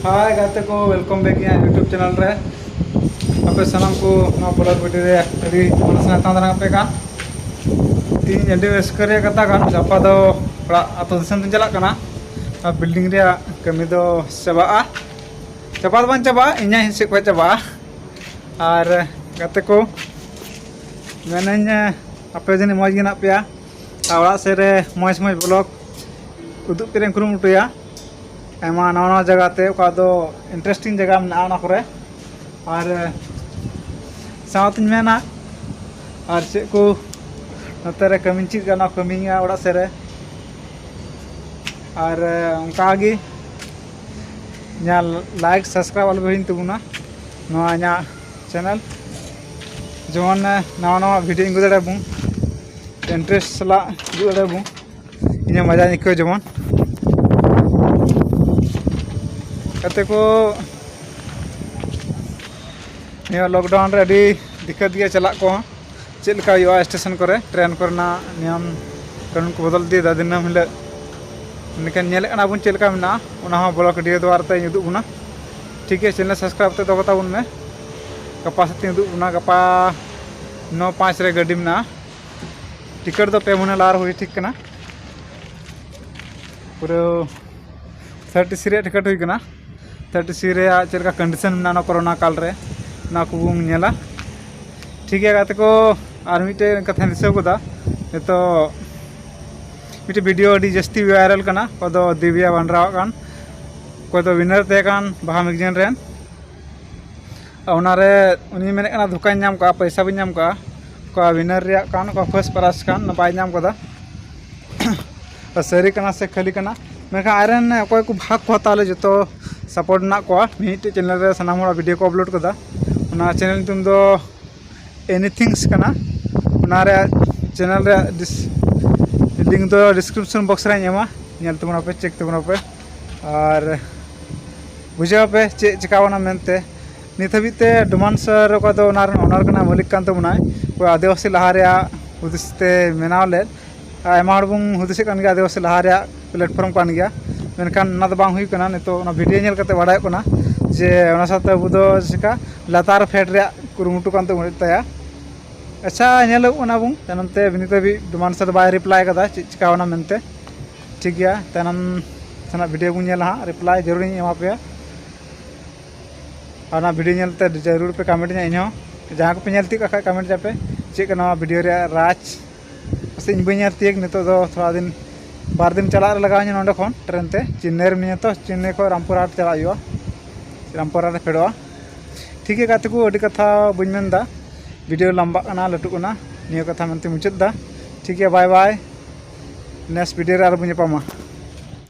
हाय गाते को welcome back YouTube channel रे आपे सनम को ना ब्लॉग वीडियो रे अभी मनसा तांदरा पे का तीन जल्दी वेस्करे कता का जापा दो बड़ा अतो दिसम चला कना अब बिल्डिंग रे कमी दो चबा बन चबा इन्या हिस्से को चबा और गाते को मैंने आपे जनी मौज गिना पे आड़ा से रे मौज मौज ब्लॉग उदुग पे कुरुमुटुया एमा नवा जगह ते दो इंटरेस्टिंग जगह में करे और सावतिन मेना और चे को नतरे कमी चीज का कमी ओड़ा से रे और उनका गे लाइक सब्सक्राइब वाले बहिन तबुना नवा चैनल जेमन नवा नवा वीडियो इंगु दड़े बुं इंटरेस्ट सला दड़े बुं इन मजा निको जेमन कते को निया लॉकडाउन रे अभी दिक्कत गया चला को चेक लका हुआ स्टेशन करे ट्रेन करना नियम कानून को बदल दिया दिनम हिल निकन नेल कना बुन चेक लका मेना उना हो ब्लॉग वीडियो द्वारा ते उदुग बुना ठीक है चैनल सब्सक्राइब ते दो बुन में गपा से उदुग बुना गपा 9:05 रे गाड़ी में टिकट दो पे मने लार हुई ठीक कना पूरा 30 रे टिकट हुई कना 30 रे चलका कंडीशन में ना कोरोना काल रे ना को नेला ठीक है गाते को और मिटे कथा दिसो कोदा तो मिटे वीडियो अडी जस्ती वायरल कना कोदो दिव्या बनराव कान कोदो विनर ते कान बाहा मैगजीन रेन ओनारे उनी मेने कना धोखा नाम का पैसा भी नाम का विनर रे कान को फर्स्ट प्राइज कान नपाय नाम कोदा सरी कना से खाली कना मेखा आयरन अकोय को भाग को ताले जो सपोर्ट ना को मिटे चैनल रे सनाम होड़ा वीडियो को अपलोड कदा उना चैनल तुम दो एनीथिंग्स कना उना रे चैनल रे लिंक दो डिस्क्रिप्शन बॉक्स रे एमा नेल तबना पे चेक तबना पे और बुझा पे चे चिकावना मेनते नित हबीते डोमान सर को दो ओनर कना मालिक कान तबना को आदिवासी लहा रे उदिसते मेनाव ले आयमा हड़बुं हुदिसे कान गया आदिवासी लहा रे प्लेटफॉर्म कान गया मेनखान ना तो बांग हुई कना नितो ना वीडियो नेल कते बाडाय कना जे ओना साथे अबु दो चिका लातार फेड रे कुरुमुटु कान तो मुताया अच्छा नेल ओना बुं तनमते बिनिते भी डोमान सर बाय रिप्लाई कदा चिका ओना मेनते ठीक गया तनम सना वीडियो बुं नेल हा रिप्लाई जरूर एमा पे और वीडियो नेलते जरूर पे कमेंट इन जहाँ को पे नेलती का कमेंट जापे चे कना वीडियो रे राज से इन बई तीक नितो दो थोड़ा दिन बार दिन चला लगा नोडे खन ट्रेन ते चेन्नई में तो चेन्नई को रामपुर हाट चला रामपुर हाट फेडवा ठीक है गाते को अड़ी कथा बन मेनदा वीडियो लंबा कना लटू कना निया कथा मनते मुचाद दा ठीक है बाय बाय नेक्स्ट वीडियो रे आर बुन पामा।